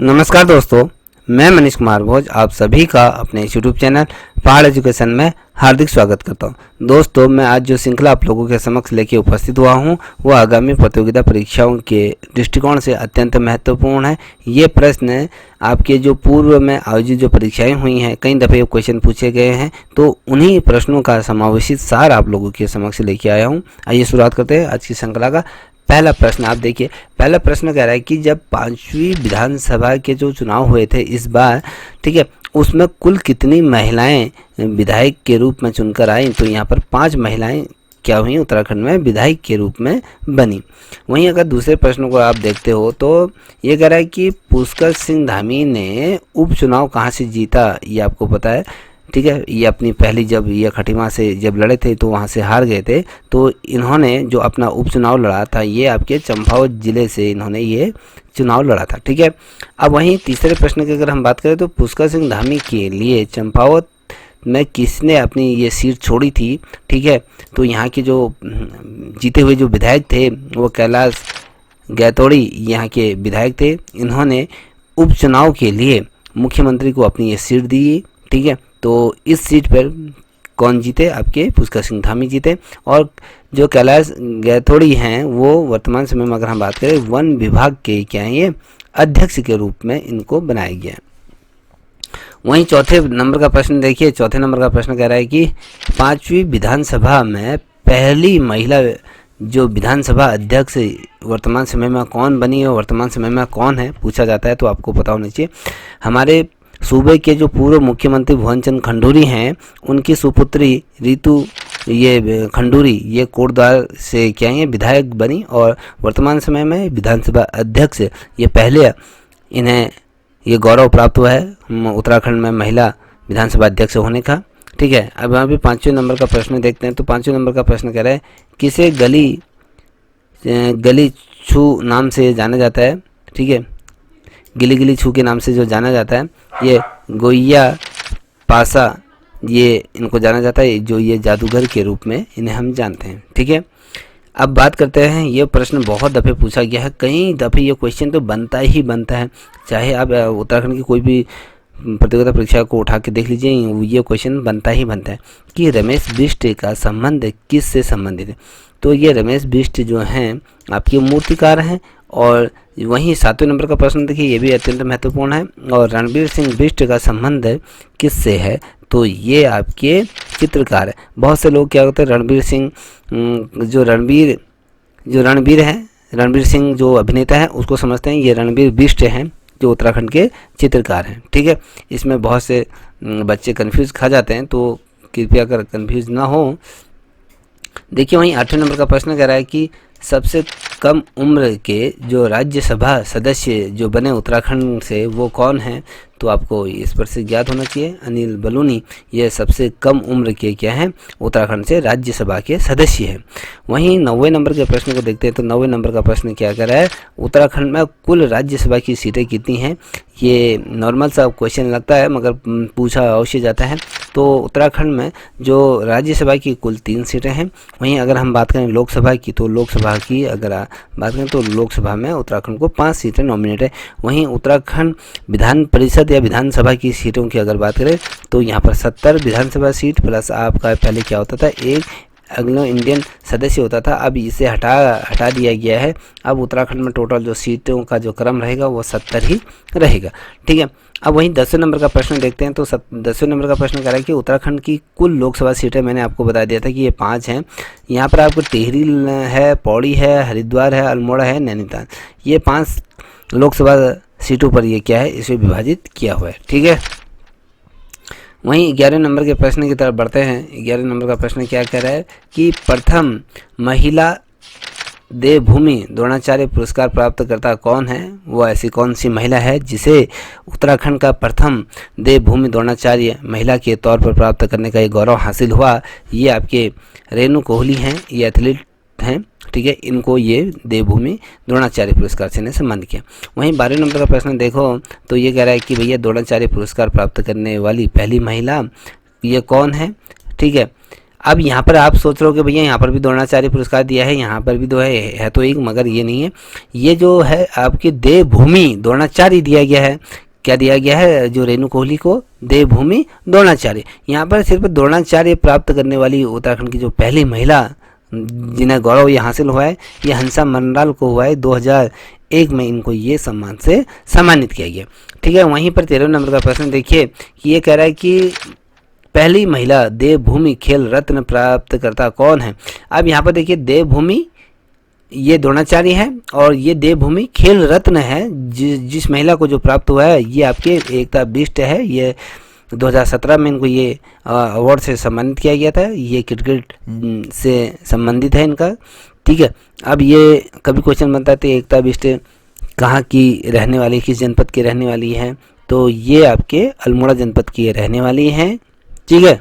नमस्कार दोस्तों, मैं मनीष कुमार भोज आप सभी का अपने यूट्यूब चैनल पहाड़ एजुकेशन में हार्दिक स्वागत करता हूं। दोस्तों, मैं आज जो श्रृंखला आप लोगों के समक्ष लेके उपस्थित हुआ हूं वो आगामी प्रतियोगिता परीक्षाओं के दृष्टिकोण से अत्यंत महत्वपूर्ण है। ये प्रश्न आपके जो पूर्व में आयोजित जो परीक्षाएं हुई हैं, कई दफ़े क्वेश्चन पूछे गए हैं, तो उन्हीं प्रश्नों का समावेशित सार आप लोगों के समक्ष लेके आया हूँ। आइए शुरुआत करते हैं आज की श्रृंखला का। पहला प्रश्न आप देखिए, पहला प्रश्न कह रहा है कि जब 5वीं विधानसभा के जो चुनाव हुए थे इस बार, ठीक है, उसमें कुल कितनी महिलाएं विधायक के रूप में चुनकर आई। तो यहाँ पर 5 महिलाएं क्या हुई उत्तराखंड में विधायक के रूप में बनी। वहीं अगर दूसरे प्रश्न को आप देखते हो तो ये कह रहा है कि पुष्कर सिंह धामी ने उपचुनाव कहाँ से जीता, ये आपको पता है, ठीक है। ये अपनी पहली जब ये खटीमा से जब लड़े थे तो वहाँ से हार गए थे, तो इन्होंने जो अपना उपचुनाव लड़ा था ये आपके चंपावत जिले से इन्होंने ये चुनाव लड़ा था, ठीक है। अब वहीं तीसरे प्रश्न की अगर हम बात करें तो पुष्कर सिंह धामी के लिए चंपावत में किसने अपनी ये सीट छोड़ी थी, ठीक है। तो यहाँ के जो जीते हुए जो विधायक थे वो कैलाश गैतोड़ी यहाँ के विधायक थे। इन्होंने उपचुनाव के लिए मुख्यमंत्री को अपनी ये सीट दी, ठीक है। तो इस सीट पर कौन जीते, आपके पुष्कर सिंह धामी जीते। और जो कैलाश गैतोड़ी हैं वो वर्तमान समय में अगर हम बात करें वन विभाग के क्या हैं, ये अध्यक्ष के रूप में इनको बनाया गया है। वहीं चौथे नंबर का प्रश्न देखिए, चौथे नंबर का प्रश्न कह रहा है कि 5वीं विधानसभा में पहली महिला जो विधानसभा अध्यक्ष वर्तमान समय में कौन बनी और वर्तमान समय में कौन है पूछा जाता है, तो आपको पता होना चाहिए। हमारे सूबे के जो पूर्व मुख्यमंत्री भुवन चंद खंडूरी हैं, उनकी सुपुत्री रितु ये खंडूरी ये कोटद्वार से क्या है विधायक बनी और वर्तमान समय में विधानसभा अध्यक्ष ये पहले इन्हें ये गौरव प्राप्त हुआ है उत्तराखंड में महिला विधानसभा अध्यक्ष होने का, ठीक है। अब यहाँ पे 5वें नंबर का प्रश्न देखते हैं। तो 5वें नंबर का प्रश्न कह रहा है किसे गली छू नाम से जाना जाता है, ठीक है। गिली गिली छू के नाम से जो जाना जाता है ये गोइया पासा, ये इनको जाना जाता है, जो ये जादूगर के रूप में इन्हें हम जानते हैं, ठीक है। अब बात करते हैं, ये प्रश्न बहुत दफ़े पूछा गया है, कई दफ़े ये क्वेश्चन तो बनता ही बनता है, चाहे आप उत्तराखंड की कोई भी प्रतियोगिता परीक्षा को उठा के देख लीजिए, ये क्वेश्चन बनता ही बनता है कि रमेश बिष्ट का संबंध किस से संबंधित है। तो ये रमेश बिष्ट जो हैं आपके मूर्तिकार हैं। और वहीं 7वें नंबर का प्रश्न देखिए, ये भी अत्यंत महत्वपूर्ण है। और रणबीर सिंह बिष्ट का संबंध किस से है, तो ये आपके चित्रकार है। बहुत से लोग क्या होते हैं, रणबीर सिंह जो रणबीर हैं, रणबीर सिंह जो अभिनेता है उसको समझते हैं ये रणबीर बिष्ट हैं जो उत्तराखंड के चित्रकार हैं, ठीक है। इसमें बहुत से बच्चे कंफ्यूज खा जाते हैं, तो कृपया कर कंफ्यूज ना हो। देखिए वहीं 8वें नंबर का प्रश्न कह रहा है कि सबसे कम उम्र के जो राज्यसभा सदस्य जो बने उत्तराखंड से वो कौन हैं, तो आपको इस पर से ज्ञात होना चाहिए। अनिल बलूनी ये सबसे कम उम्र के क्या हैं उत्तराखंड से राज्यसभा के सदस्य हैं। वहीं 9वें नंबर के प्रश्न को देखते हैं। तो 9वें नंबर का प्रश्न क्या कर रहा है, उत्तराखंड में कुल राज्यसभा की सीटें कितनी हैं। ये नॉर्मल सा क्वेश्चन लगता है मगर पूछा अवश्य जाता है। तो उत्तराखंड में जो राज्यसभा की कुल 3 सीटें हैं। वहीं अगर हम बात करें लोकसभा की, तो लोकसभा की अगर बात करें तो लोकसभा में उत्तराखंड को 5 सीटें नॉमिनेट है। वहीं उत्तराखंड विधान परिषद या विधानसभा की सीटों की अगर बात करें तो यहाँ पर 70 विधानसभा सीट प्लस आपका पहले क्या होता था, एक एंग्लो इंडियन सदस्य होता था, अब इसे हटा दिया गया है। अब उत्तराखंड में टोटल जो सीटों का जो क्रम रहेगा वो 70 ही रहेगा, ठीक है। अब वहीं 10वें नंबर का प्रश्न देखते हैं। तो 10वें नंबर का प्रश्न कह रहा है कि उत्तराखंड की कुल लोकसभा सीटें मैंने आपको बता दिया था कि ये 5 हैं। यहाँ पर आपको टिहरी है, पौड़ी है, हरिद्वार है, अल्मोड़ा है, नैनीताल, ये 5 लोकसभा सीटों पर ये क्या है इसे विभाजित किया हुआ है, ठीक है। वहीं 11वें नंबर के प्रश्न की तरफ बढ़ते हैं। 11वें नंबर का प्रश्न क्या कह रहा है कि प्रथम महिला देवभूमि द्रोणाचार्य पुरस्कार प्राप्त करता कौन है, वो ऐसी कौन सी महिला है जिसे उत्तराखंड का प्रथम देवभूमि द्रोणाचार्य महिला के तौर पर प्राप्त करने का ये गौरव हासिल हुआ। ये आपके रेणु कोहली हैं, ये एथलीट हैं, ठीक है। इनको ये देवभूमि द्रोणाचार्य पुरस्कार से ने सम्मानित किया। वहीं 12वें नंबर का प्रश्न देखो तो ये कह रहा है कि भैया द्रोणाचार्य पुरस्कार प्राप्त करने वाली पहली महिला ये कौन है, ठीक है। अब यहाँ पर आप सोच रहे हो कि भैया यहाँ पर भी द्रोणाचार्य पुरस्कार दिया है, यहाँ पर भी दो है तो एक, मगर ये नहीं है। ये जो है आपकी देवभूमि द्रोणाचार्य दिया गया है। क्या दिया गया है? जो रेणु कोहली को देवभूमि द्रोणाचार्य। यहाँ पर सिर्फ द्रोणाचार्य प्राप्त करने वाली उत्तराखंड की जो पहली महिला जिन्हें गौरव ये हासिल हुआ है, ये हंसा मंडल को हुआ है 2001 में। इनको ये सम्मान से सम्मानित किया गया। ठीक है, वहीं पर 13 नंबर का प्रश्न देखिए कि ये कह रहा है कि पहली महिला देवभूमि खेल रत्न प्राप्तकर्ता कौन है। अब यहाँ पर देखिए देवभूमि ये द्रोणाचार्य है और ये देवभूमि खेल रत्न है जिस महिला को जो प्राप्त हुआ है ये आपके एकता बिष्ट है। ये 2017 में इनको ये अवार्ड से सम्मानित किया गया था। ये क्रिकेट से संबंधित है इनका। ठीक है, अब ये कभी क्वेश्चन बनता है तो एकता बिष्ट कहाँ की रहने वाली, किस जनपद की रहने वाली है, तो ये आपके अल्मोड़ा जनपद की रहने वाली हैं। ठीक है,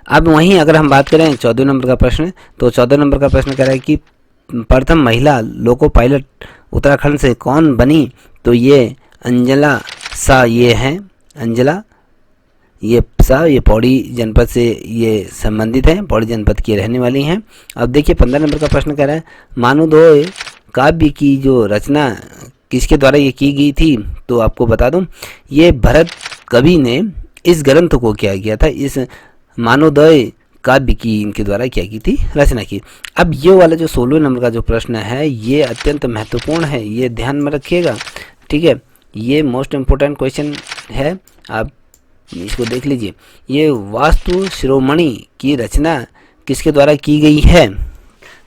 अब वहीं अगर हम बात करें 14 नंबर का प्रश्न, तो 14 नंबर का प्रश्न कह रहा है कि प्रथम महिला लोको पायलट उत्तराखंड से कौन बनी, तो ये अंजला शाह ये हैं। अंजला ये शाह ये पौड़ी जनपद से ये संबंधित हैं, पौड़ी जनपद की रहने वाली हैं। अब देखिए 15 नंबर का प्रश्न कह रहा है मानवोदय काव्य की जो रचना किसके द्वारा ये की गई थी, तो आपको बता दूं ये भरत कवि ने इस ग्रंथ को क्या किया था, इस मानवोदय काव्य की इनके द्वारा क्या की थी, रचना की। अब ये वाला जो 16 नंबर का जो प्रश्न है ये अत्यंत महत्वपूर्ण है, ये ध्यान में रखिएगा। ठीक है, ये मोस्ट इम्पोर्टेंट क्वेश्चन है, आप इसको देख लीजिए। ये वास्तु शिरोमणि की रचना किसके द्वारा की गई है,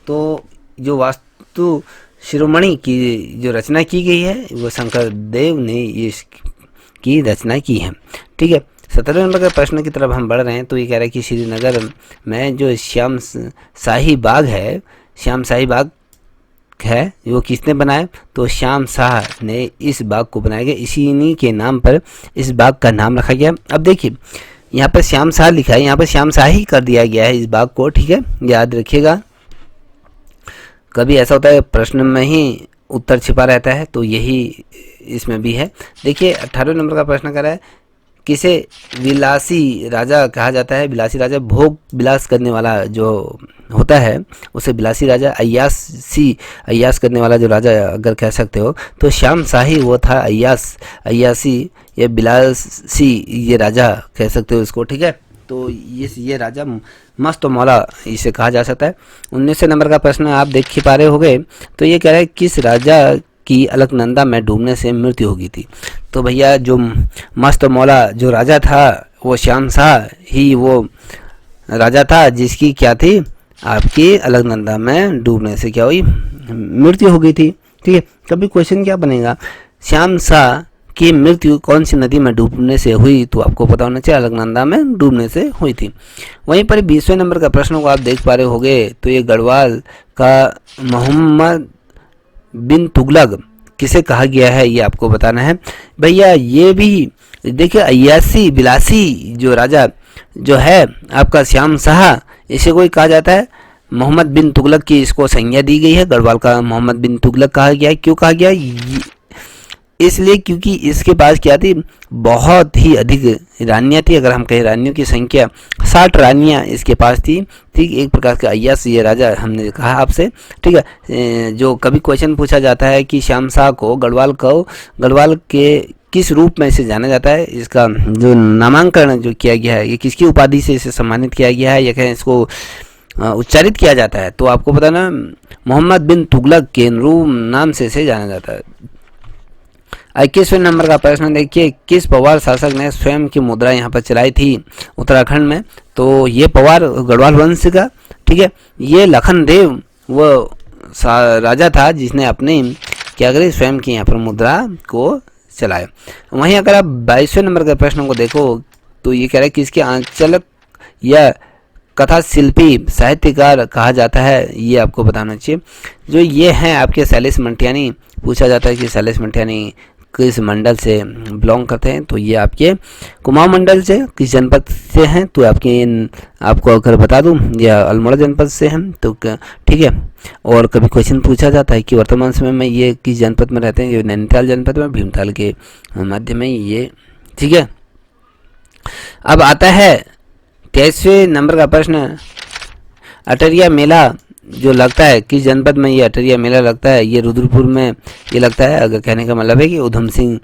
तो जो वास्तु शिरोमणि की जो रचना की गई है वो शंकर देव ने इसकी रचना की है। ठीक है, 17 नंबर का प्रश्न की तरफ हम बढ़ रहे हैं। तो ये कह रहा है कि श्रीनगर में जो श्याम शाही बाग है, श्याम शाही बाग है वो किसने बनाया, तो श्याम शाह ने इस बाग को बनाया गया, इसी के नाम पर इस बाग का नाम रखा गया। अब देखिए यहाँ पर श्याम शाह लिखा है, यहाँ पर श्याम शाह ही कर दिया गया है इस बाग को। ठीक है, याद रखिएगा, कभी ऐसा होता है प्रश्न में ही उत्तर छिपा रहता है, तो यही इसमें भी है। देखिए 18 नंबर का प्रश्न कर रहा है किसे विलासी राजा कहा जाता है। विलासी राजा भोग विलास करने वाला जो होता है उसे विलासी राजा, अय्यास करने वाला जो राजा अगर कह सकते हो तो श्याम शाही वो था अय्यासी या विलासी ये राजा कह सकते हो इसको। ठीक है, तो ये राजा मस्त मौला इसे कहा जा सकता है। 19 नंबर का प्रश्न आप देख ही पा रहे होंगे, तो ये कह रहा है किस राजा की अलकनंदा में डूबने से मृत्यु हो गई थी। तो भैया जो मस्त मौला जो राजा था वो श्याम शाह ही वो राजा था जिसकी क्या थी, आपकी अलकनंदा में डूबने से क्या हुई, मृत्यु हो गई थी। ठीक है, कभी क्वेश्चन क्या बनेगा, श्याम शाह की मृत्यु कौन सी नदी में डूबने से हुई, तो आपको पता होना चाहिए अलकनंदा में डूबने से हुई थी। वहीं पर 20वें नंबर का प्रश्न को आप देख पा रहे होंगे, तो ये गढ़वाल का मोहम्मद बिन तुगलक किसे कहा गया है ये आपको बताना है। भैया ये भी देखिए अय्यासी बिलासी जो राजा जो है आपका श्याम शाह, इसे कोई कहा जाता है मोहम्मद बिन तुगलक की इसको संज्ञा दी गई है, गढ़वाल का मोहम्मद बिन तुगलक कहा गया है। क्यों कहा गया, इसलिए क्योंकि इसके पास क्या थी, बहुत ही अधिक रानियाँ थी। अगर हम कहें रानियों की संख्या 60 रानियाँ इसके पास थी। ठीक, एक प्रकार का अय्यास ये राजा हमने कहा आपसे। ठीक है, जो कभी क्वेश्चन पूछा जाता है कि श्याम शाह को गढ़वाल के किस रूप में इसे जाना जाता है, इसका जो नामांकन जो किया गया है ये किसकी उपाधि से इसे सम्मानित किया गया है या कहें इसको उच्चारित किया जाता है, तो आपको पता ना मोहम्मद बिन तुगलक के नाम से इसे जाना जाता है। 21वें नंबर का प्रश्न देखिए, किस पवार शासक ने स्वयं की मुद्रा यहाँ पर चलाई थी उत्तराखंड में, तो ये पवार गढ़वाल वंश का। ठीक है, ये लखन देव वो राजा था जिसने अपने क्या करे स्वयं की यहाँ पर मुद्रा को चलाया। वहीं अगर आप 22वें नंबर के प्रश्न को देखो तो ये कह रहा है कि इसके आंचलक या कथा शिल्पी साहित्यकार कहा जाता है, ये आपको बताना चाहिए। जो ये हैं आपके शैलेश मंटियानी, पूछा जाता है कि शैलेश मंटियानी किस मंडल से बिलोंग करते हैं, तो ये आपके कुमाऊं मंडल से किस जनपद से हैं, तो आपको अगर बता दूं या अल्मोड़ा जनपद से हैं तो ठीक है। और कभी क्वेश्चन पूछा जाता है कि वर्तमान समय में ये किस जनपद में रहते हैं, ये नैनीताल जनपद में भीमताल के मध्य में ये। ठीक है, अब आता है 23वें नंबर का प्रश्न, अटरिया मेला जो लगता है किस जनपद में ये अटरिया मेला लगता है? ये रुद्रपुर में ये लगता है। अगर कहने का मतलब है कि उधम सिंह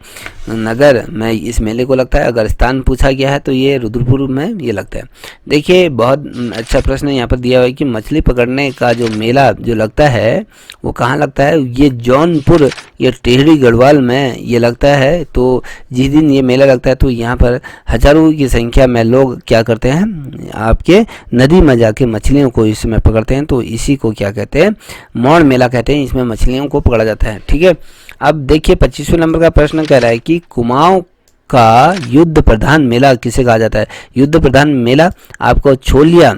नगर में इस मेले को लगता है। अगर स्थान पूछा गया है तो ये रुद्रपुर में ये लगता है। देखिए बहुत अच्छा प्रश्न यहाँ पर दिया हुआ है कि मछली पकड़ने का जो मेला जो लगता है वो कहाँ लगता है? ये जौनपुर, ये टिहरी गढ़वाल में ये लगता है। तो जिस दिन ये मेला लगता है तो यहाँ पर हजारों की संख्या में लोग क्या करते हैं, आपके नदी में जाके मछलियों को इसमें पकड़ते हैं। तो इसी को क्या कहते हैं? मौड़ मेला कहते हैं। इसमें मछलियों को पकड़ा जाता है। ठीक है, अब देखिए 25वें नंबर का प्रश्न कह रहा है कि कुमाऊं का युद्ध प्रधान मेला किसे कहा जाता है? युद्ध प्रधान मेला आपको छोलिया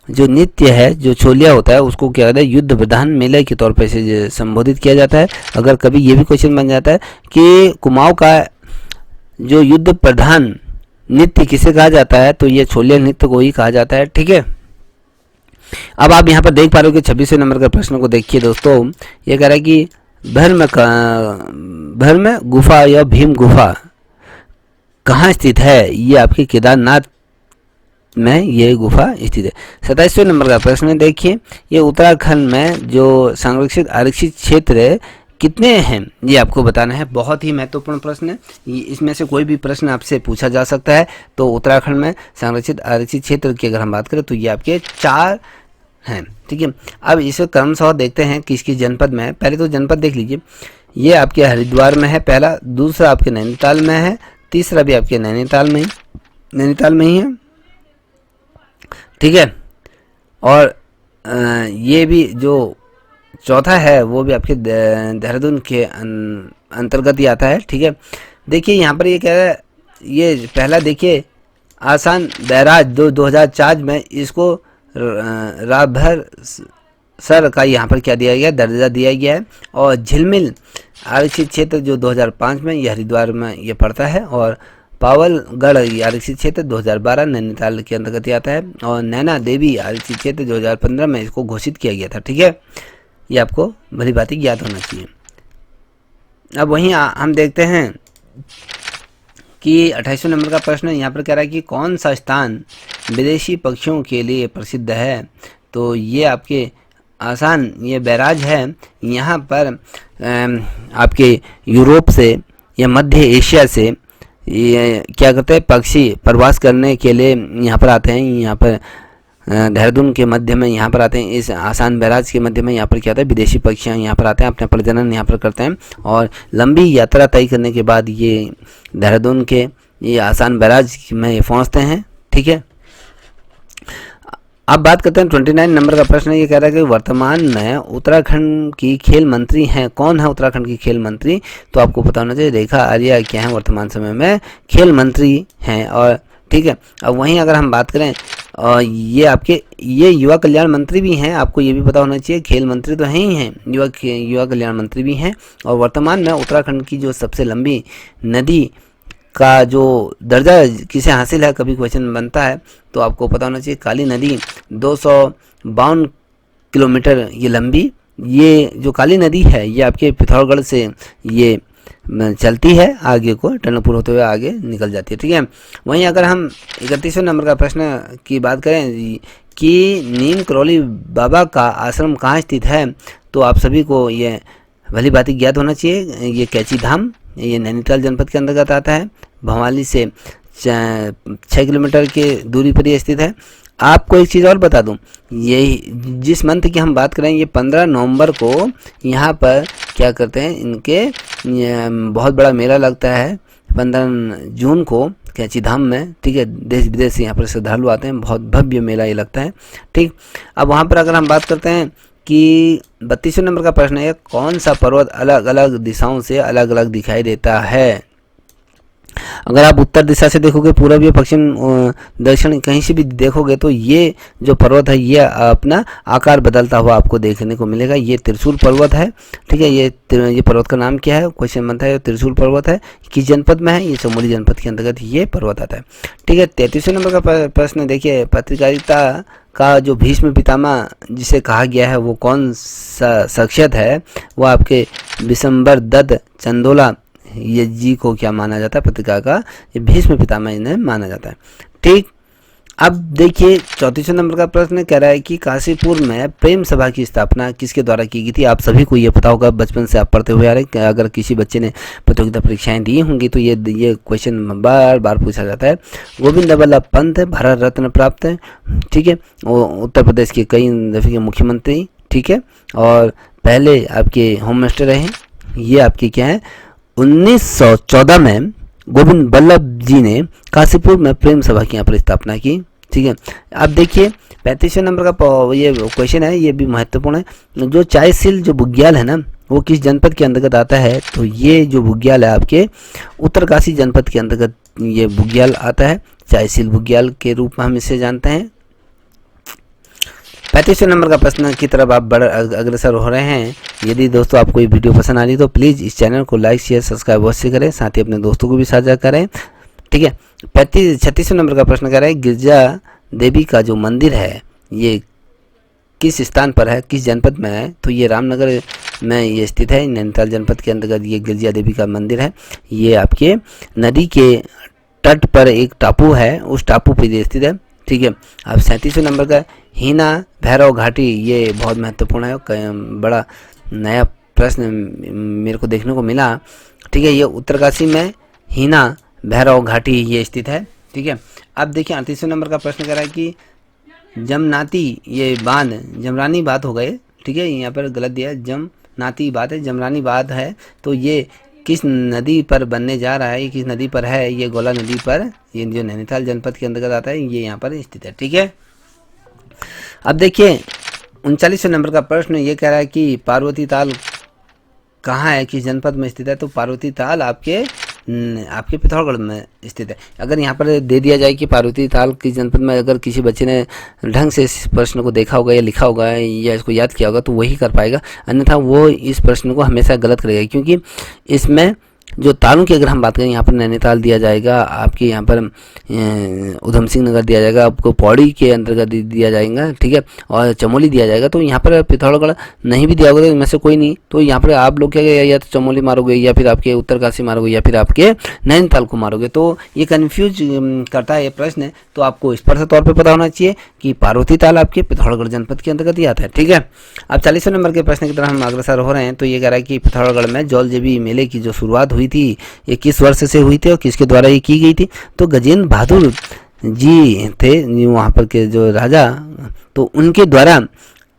जो नृत्य है, जो छोलिया होता है उसको क्या कहते हैं? युद्ध प्रधान मेले के तौर पर इसे संबोधित किया जाता है। अगर कभी ये भी क्वेश्चन बन जाता है कि कुमाऊं का जो युद्ध प्रधान नृत्य किसे कहा जाता है, तो ये छोलिया नृत्य को ही कहा जाता है। ठीक है, अब आप यहाँ पर देख पा रहे हो कि 26वें नंबर के प्रश्न को देखिए दोस्तों। ये कह रहा है कि भर में गुफा या भीम गुफा कहाँ स्थित है? ये आपके केदारनाथ में ये गुफा स्थित है। 27वें नंबर का प्रश्न देखिए, ये उत्तराखंड में जो संरक्षित आरक्षित क्षेत्र कितने हैं ये आपको बताना है। बहुत ही महत्वपूर्ण प्रश्न है, इसमें से कोई भी प्रश्न आपसे पूछा जा सकता है। तो उत्तराखंड में संरक्षित आरक्षित क्षेत्र की अगर हम बात करें तो ये आपके 4 हैं। ठीक है, अब इसे क्रमशः देखते हैं किस किस जनपद में है। पहले तो जनपद देख लीजिए, ये आपके हरिद्वार में है पहला, दूसरा आपके नैनीताल में है, तीसरा भी आपके नैनीताल में ही है। ठीक है, और ये भी जो चौथा है वो भी आपके देहरादून के अंतर्गत ही आता है। ठीक है, देखिए यहाँ पर ये कह रहा है, ये पहला देखिए आसान बैराज 2004 में इसको राभर सर का यहाँ पर क्या दिया गया? दर्जा दिया गया है। और झिलमिल आरक्षित क्षेत्र जो 2005 में ये हरिद्वार में ये पड़ता है। और पावलगढ़ आरक्षित क्षेत्र 2012 नैनीताल के अंतर्गत आता है। और नैना देवी आरक्षित क्षेत्र 2015 में इसको घोषित किया गया था। ठीक है, ये आपको भली बात ज्ञात होना चाहिए। अब वहीं हम देखते हैं कि 28वें नंबर का प्रश्न यहाँ पर कह रहा है कि कौन सा स्थान विदेशी पक्षियों के लिए प्रसिद्ध है? तो ये आपके आसान ये बैराज है। यहाँ पर आपके यूरोप से या मध्य एशिया से ये क्या करते हैं? पक्षी प्रवास करने के लिए यहाँ पर आते हैं। यहाँ पर देहरादून के मध्य में यहाँ पर आते हैं। इस आसान बैराज के मध्य में यहाँ पर क्या होता है? विदेशी पक्षियाँ यहाँ पर आते हैं, अपना प्रजनन यहाँ पर करते हैं। और लंबी यात्रा तय करने के बाद ये देहरादून के ये आसान बैराज में पहुँचते हैं। ठीक है, अब बात करते हैं 29 नंबर का प्रश्न। ये कह रहा है कि वर्तमान में उत्तराखंड की खेल मंत्री हैं। कौन है उत्तराखंड की खेल मंत्री? तो आपको पता होना चाहिए, रेखा आर्या क्या है वर्तमान समय में खेल मंत्री हैं। और ठीक है, अब वहीं अगर हम बात करें ये आपके ये युवा कल्याण मंत्री भी हैं। आपको ये भी पता होना चाहिए, खेल मंत्री तो हैं ही हैं, युवा कल्याण मंत्री भी हैं। और वर्तमान में उत्तराखंड की जो सबसे लंबी नदी का जो दर्जा किसे हासिल है, कभी क्वेश्चन बनता है तो आपको पता होना चाहिए, काली नदी 252 किलोमीटर ये लंबी ये जो काली नदी है ये आपके पिथौरागढ़ से ये चलती है, आगे को टनकपुर होते हुए आगे निकल जाती है। ठीक है, वहीं अगर हम 31वें नंबर का प्रश्न की बात करें कि नीम करौली बाबा का आश्रम कहाँ स्थित है, तो आप सभी को ये भली बात ज्ञात होना चाहिए। ये कैची धाम ये नैनीताल जनपद के अंतर्गत आता है। भवाली से 6 किलोमीटर की दूरी पर ये स्थित है। आपको एक चीज़ और बता दूं, ये जिस मंथ की हम बात करें ये 15 नवंबर को यहाँ पर क्या करते हैं, इनके बहुत बड़ा मेला लगता है 15 जून को कैची धाम में। ठीक है, देश विदेश से यहाँ पर श्रद्धालु आते हैं, बहुत भव्य मेला ये लगता है। ठीक, अब वहाँ पर अगर हम बात करते हैं कि 32वें नंबर का प्रश्न है, कौन सा पर्वत अलग अलग दिशाओं से अलग अलग दिखाई देता है? अगर आप उत्तर दिशा से देखोगे, पूर्व या पश्चिम दक्षिण कहीं से भी देखोगे तो ये जो पर्वत है ये अपना आकार बदलता हुआ आपको देखने को मिलेगा। ये त्रिशूल पर्वत है। ठीक है, ये पर्वत का नाम क्या है? क्वेश्चन बनता है, त्रिशूल पर्वत है। किस जनपद में है? ये चमोली जनपद के अंतर्गत ये पर्वत आता है। ठीक है, 33वें नंबर का प्रश्न देखिए, पत्रकारिता का जो भीष्म पितामह जिसे कहा गया है वो कौन सा शख्सियत है? वो आपके विशंबर दत्त चंदोला ये जी को क्या माना जाता है? पत्रिका का ये भीष्म पितामह इन्हें माना जाता है। ठीक, अब देखिए 34 नंबर का प्रश्न कह रहा है कि काशीपुर में प्रेम सभा की स्थापना किसके द्वारा की गई थी। आप सभी को ये पता होगा, बचपन से आप पढ़ते हुए आ रहे हैं। अगर किसी बच्चे ने प्रतियोगिता परीक्षाएं दी होंगी तो ये क्वेश्चन बार बार पूछा जाता है। गोविंद वल्लभ पंत भारत रत्न प्राप्त है, ठीक है, उत्तर प्रदेश के कई दफे के मुख्यमंत्री, ठीक है, और पहले आपके होम मिनिस्टर रहे। ये आपके क्या है, 1914 में गोविंद वल्लभ जी ने काशीपुर में प्रेम सभा की यहाँ पर स्थापना की, ठीक है। अब देखिए 35वें नंबर का ये क्वेश्चन है, ये भी महत्वपूर्ण है। जो चायशील जो बुग्याल है ना, वो किस जनपद के अंतर्गत आता है। तो ये जो बुग्याल है आपके उत्तरकाशी जनपद के अंतर्गत ये बुग्याल आता है। चायशील बुग्याल के रूप में हम इसे जानते हैं। 35वें नंबर का प्रश्न की तरफ आप अग्रसर हो रहे हैं। यदि दोस्तों आपको ये वीडियो पसंद आ रही तो प्लीज़ इस चैनल को लाइक शेयर सब्सक्राइब अवश्य करें, साथ ही अपने दोस्तों को भी साझा करें, ठीक है। 36वें नंबर का प्रश्न कह रहा है गिरजा देवी का जो मंदिर है ये किस स्थान पर है, किस जनपद में है। तो ये रामनगर में ये स्थित है, नैनीताल जनपद के अंतर्गत ये गिरजा देवी का मंदिर है। ये आपके नदी के तट पर एक टापू है, उस टापू पर ये स्थित है, ठीक है। अब 37वें नंबर का हीना भैरव घाटी, ये बहुत महत्वपूर्ण है, बड़ा नया प्रश्न मेरे को देखने को मिला, ठीक है। ये उत्तरकाशी में हीना भैरव घाटी ये स्थित है, ठीक है। अब देखिए 38वें नंबर का प्रश्न कर रहा है कि जमनाती ये बांध, जमरानी बांध हो गए, ठीक है, यहाँ पर गलत दिया है, जमनाती बांध है, जमरानी बांध है। तो ये किस नदी पर बनने जा रहा है, ये किस नदी पर है, ये गोला नदी पर, ये जो नैनीताल जनपद के अंतर्गत आता है, ये यहाँ पर स्थित है, ठीक है। अब देखिए 39वें नंबर का प्रश्न ये कह रहा है कि पार्वती ताल कहाँ है, किस जनपद में स्थित है। तो पार्वती ताल आपके पिथौरागढ़ में स्थित है। अगर यहाँ पर दे दिया जाए कि पार्वती ताल किस जनपद में, अगर किसी बच्चे ने ढंग से इस प्रश्न को देखा होगा या लिखा होगा या इसको याद किया होगा तो वही कर पाएगा, अन्यथा वो इस प्रश्न को हमेशा गलत करेगा, क्योंकि इसमें जो तालों की अगर हम बात करें, यहाँ पर नैनीताल दिया जाएगा, आपके यहाँ पर उधम सिंह नगर दिया जाएगा, आपको पौड़ी के अंतर्गत दिया जाएगा, ठीक है, और चमोली दिया जाएगा। तो यहाँ पर पिथौरागढ़ नहीं भी दिया होगा तो इनमें से कोई नहीं, तो यहाँ पर आप लोग क्या या तो चमोली मारोगे या फिर आपके उत्तरकाशी मारोगे या फिर आपके नैनीताल को मारोगे। तो ये कन्फ्यूज करता है ये प्रश्न, तो आपको स्पष्ट तौर पर पता होना चाहिए कि पार्वती ताल आपके पिथौरागढ़ जनपद के अंतर्गत ही आता है, ठीक है। अब 40वें नंबर के प्रश्न की तरफ हम अग्रसर हो रहे हैं। तो ये कह रहा है कि पिथौरागढ़ में जौलजेबी मेले की जो शुरुआत हुई थी ये किस वर्ष से हुई थी और किसके द्वारा ये की गई थी। तो गजेंद्र बहादुर जी थे वहाँ पर के जो राजा, तो उनके द्वारा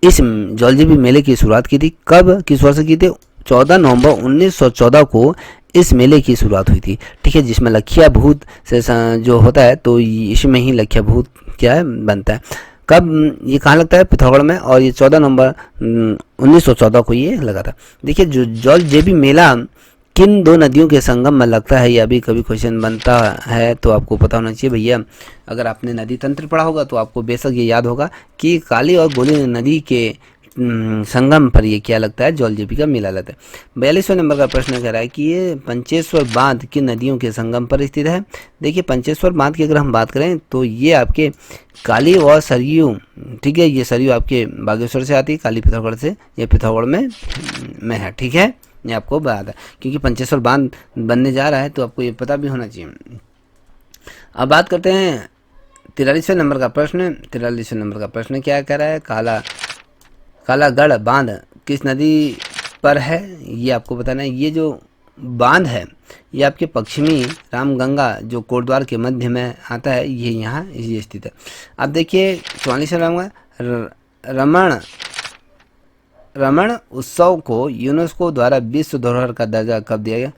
इस जौलजेबी मेले की शुरुआत की थी। कब, किस वर्ष की थी। 14 नवंबर 1914 को इस मेले की शुरुआत हुई थी, ठीक है, जिसमें लखिया भूत से जो होता है तो इसमें ही लखिया भूत क्या है बनता है। कब ये कहाँ लगता है, पिथौरागढ़ में, और ये 14 नवंबर 1914 को ये लगा था। देखिए जो जौलजेबी मेला किन दो नदियों के संगम में लगता है, यह भी कभी क्वेश्चन बनता है, तो आपको पता होना चाहिए भैया। अगर आपने नदी तंत्र पढ़ा होगा तो आपको बेशक ये याद होगा कि काली और गोली नदी के संगम पर ये क्या लगता है, जौलजेबी का मेला लगता है। 42वें नंबर का प्रश्न कह रहा है कि ये पंचेश्वर बांध किन नदियों के संगम पर स्थित है। देखिए पंचेश्वर बांध की अगर हम बात करें तो ये आपके काली और सरयू, ठीक है, ये सरयू आपके बागेश्वर से आती है, काली पिथौरागढ़ से, ये पिथौरागढ़ में है, ठीक है, ये आपको बता है, क्योंकि पंचेश्वर बांध बनने जा रहा है तो आपको ये पता भी होना चाहिए। अब बात करते हैं 43वें नंबर का प्रश्न। 43वें नंबर का प्रश्न क्या कह रहा है, कालागढ़ बांध किस नदी पर है, ये आपको बताना है। ये जो बांध है ये आपके पश्चिमी रामगंगा जो कोटद्वार के मध्य में आता है, ये यहाँ ये स्थित है। अब देखिए 44वें नंबर रमण उत्सव को यूनेस्को द्वारा विश्व धरोहर का दर्जा कब दिया गया।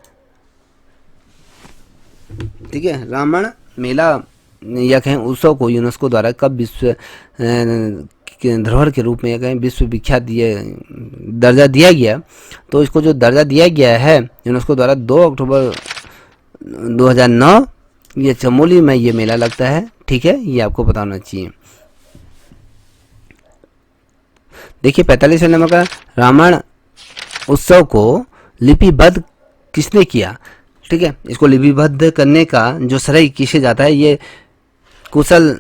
ठीक है, रावण मेला या कहें उत्सव को यूनेस्को द्वारा कब विश्व धरोहर के रूप में या कहें विश्व विख्यात दर्जा दिया गया। तो इसको जो दर्जा दिया गया है यूनेस्को द्वारा 2 अक्टूबर 2009, ये चमोली में ये मेला लगता है, ठीक है, ये आपको पता होना चाहिए। देखिए 45वें नंबर का रामायण उत्सव को लिपिबद्ध किसने किया। ठीक है, इसको लिपिबद्ध करने का जो श्रेय किसे जाता है, ये कुशल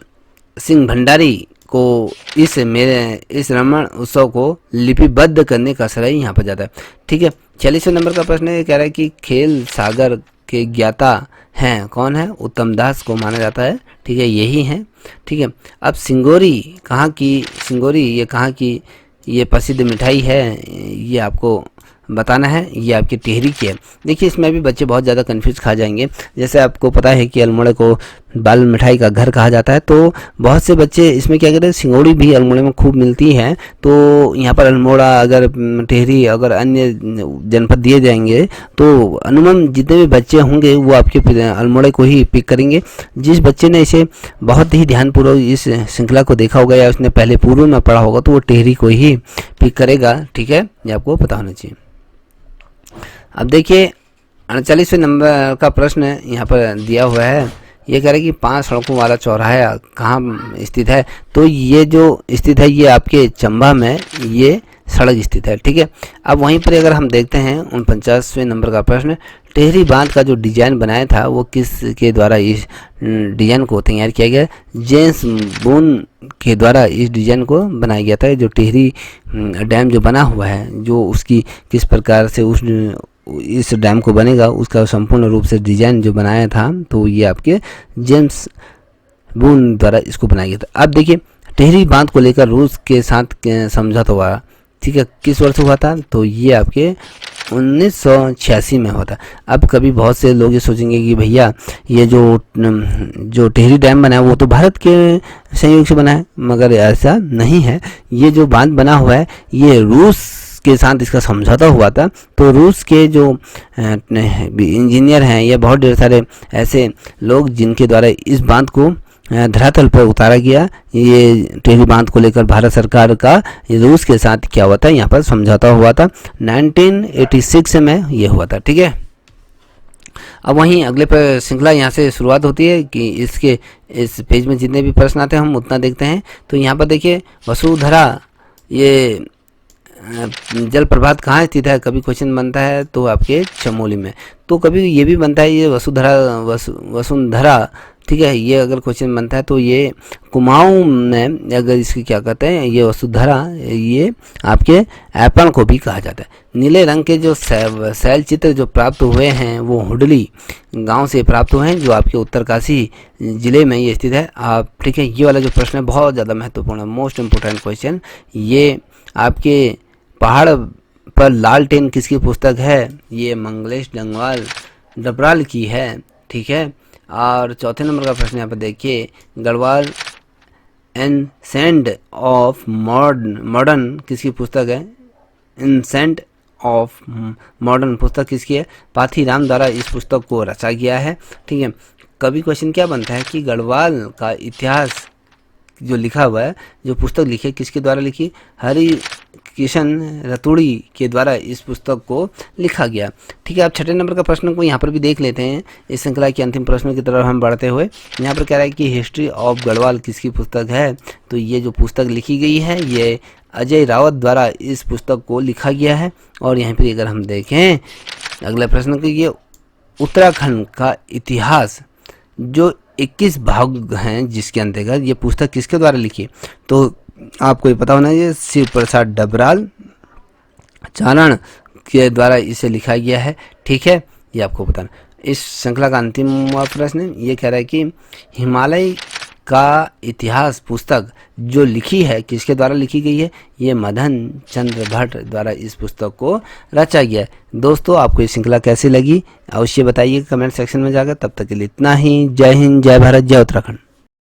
सिंह भंडारी को इस रामायण उत्सव को लिपिबद्ध करने का श्रेय यहाँ पर जाता है। ठीक है, 46वें नंबर का प्रश्न ये कह रहा है कि खेल सागर के ज्ञाता हैं, कौन है? उत्तम दास को माना जाता है, ठीक है, यही हैं, ठीक है। अब सिंगोरी कहाँ की, सिंगोरी ये कहाँ की ये प्रसिद्ध मिठाई है, ये आपको बताना है, ये आपकी टिहरी की है। देखिए इसमें भी बच्चे बहुत ज़्यादा कंफ्यूज खा जाएंगे। जैसे आपको पता है कि अल्मोड़े को बाल मिठाई का घर कहा जाता है, तो बहुत से बच्चे इसमें क्या कहते हैं, सिंगोड़ी भी अल्मोड़े में खूब मिलती है, तो यहाँ पर अल्मोड़ा अगर टिहरी अगर अन्य जनपद दिए जाएंगे तो अनुमान जितने भी बच्चे होंगे वो आपके अल्मोड़े को ही पिक करेंगे। जिस बच्चे ने इसे बहुत ही ध्यानपूर्वक इस श्रृंखला को देखा होगा या उसने पहले पूर्व में पढ़ा होगा तो वो टिहरी को ही पिक करेगा, ठीक है, ये आपको पता होना चाहिए। अब देखिए 39वें नंबर का प्रश्न यहाँ पर दिया हुआ है, ये कह रहा है कि 5 सड़कों वाला चौराहा कहाँ स्थित है, तो ये जो स्थित है ये आपके चंबा में ये सड़क स्थित है, ठीक है। अब वहीं पर अगर हम देखते हैं 49वें नंबर का प्रश्न, टिहरी बांध का जो डिजाइन बनाया था वो किस के द्वारा इस डिजाइन को तैयार किया गया? जेम्स बोन के द्वारा इस डिजाइन को बनाया गया था। जो टिहरी डैम जो बना हुआ है, जो उसकी किस प्रकार से इस डैम को बनेगा उसका संपूर्ण रूप से डिजाइन जो बनाया था, तो ये आपके जेम्स बोन द्वारा इसको बनाया गया था। अब देखिए टिहरी बांध को लेकर रूस के साथ समझौता हुआ, ठीक है, किस वर्ष हुआ था? तो ये आपके 1986 में हुआ था। अब कभी बहुत से लोग ये सोचेंगे कि भैया ये जो टिहरी डैम बना है वो तो भारत के संयोग से बना है, मगर ऐसा नहीं है। ये जो बांध बना हुआ है ये रूस के साथ इसका समझौता हुआ था। तो रूस के जो इंजीनियर हैं, ये बहुत ढेर सारे ऐसे लोग जिनके द्वारा इस बांध को धरातल पर उतारा गया। ये टिहरी बांध को लेकर भारत सरकार का रूस के साथ क्या हुआ था, यहाँ पर समझौता हुआ था 1986 में ये हुआ था, ठीक है। अब वहीं अगले पर श्रृंखला यहाँ से शुरुआत होती है कि इस पेज में जितने भी प्रश्न आते हैं हम उतना देखते हैं। तो यहाँ पर देखिए वसुधरा ये जल प्रपात कहाँ स्थित है, कभी क्वेश्चन बनता है तो आपके चमोली में, तो कभी ये भी बनता है ये वसुंधरा, ठीक है, ये अगर क्वेश्चन बनता है तो ये कुमाऊं में अगर इसकी क्या कहते हैं, ये वसुधरा, ये आपके ऐपन को भी कहा जाता है। नीले रंग के जो शैल चित्र जो प्राप्त हुए हैं वो हुडली गांव से प्राप्त हुए हैं, जो आपके उत्तरकाशी जिले में ये स्थित है। आप ठीक है, ये वाला जो प्रश्न है बहुत ज़्यादा महत्वपूर्ण है, मोस्ट इम्पोर्टेंट क्वेश्चन। ये आपके पहाड़ पर लालटेन किसकी पुस्तक है? ये मंगलेश डबराल की है, ठीक है। और चौथे नंबर का प्रश्न यहाँ पर देखिए, गढ़वाल एनसेंट ऑफ मॉडर्न किसकी पुस्तक है? एनसेंट ऑफ मॉडर्न पुस्तक किसकी है? पाथीराम द्वारा इस पुस्तक को रचा गया है, ठीक है। कभी क्वेश्चन क्या बनता है कि गढ़वाल का इतिहास जो लिखा हुआ है, जो पुस्तक लिखी है किसके द्वारा लिखी? हरि किशन रतुड़ी के द्वारा इस पुस्तक को लिखा गया, ठीक है। अब छठे नंबर का प्रश्न को यहाँ पर भी देख लेते हैं। इस श्रृंखला के अंतिम प्रश्नों की तरफ हम बढ़ते हुए यहाँ पर कह रहा है कि हिस्ट्री ऑफ गढ़वाल किसकी पुस्तक है? तो ये जो पुस्तक लिखी गई है ये अजय रावत द्वारा इस पुस्तक को लिखा गया है। और यहाँ पर अगर हम देखें अगले प्रश्न को, ये उत्तराखंड का इतिहास जो 21 भाग हैं जिसके अंतर्गत ये पुस्तक किसके द्वारा लिखी? तो आपको ये पता होना चाहिए, शिव प्रसाद डबराल चारण के द्वारा इसे लिखा गया है, ठीक है, ये आपको बताना। इस श्रृंखला का अंतिम प्रश्न ये कह रहा है कि हिमालय का इतिहास पुस्तक जो लिखी है किसके द्वारा लिखी गई है? ये मदन चंद्र भट्ट द्वारा इस पुस्तक को रचा गया है। दोस्तों आपको ये श्रृंखला कैसी लगी अवश्य बताइए कमेंट सेक्शन में जाकर। तब तक के लिए इतना ही। जय हिंद, जय भारत, जय उत्तराखंड।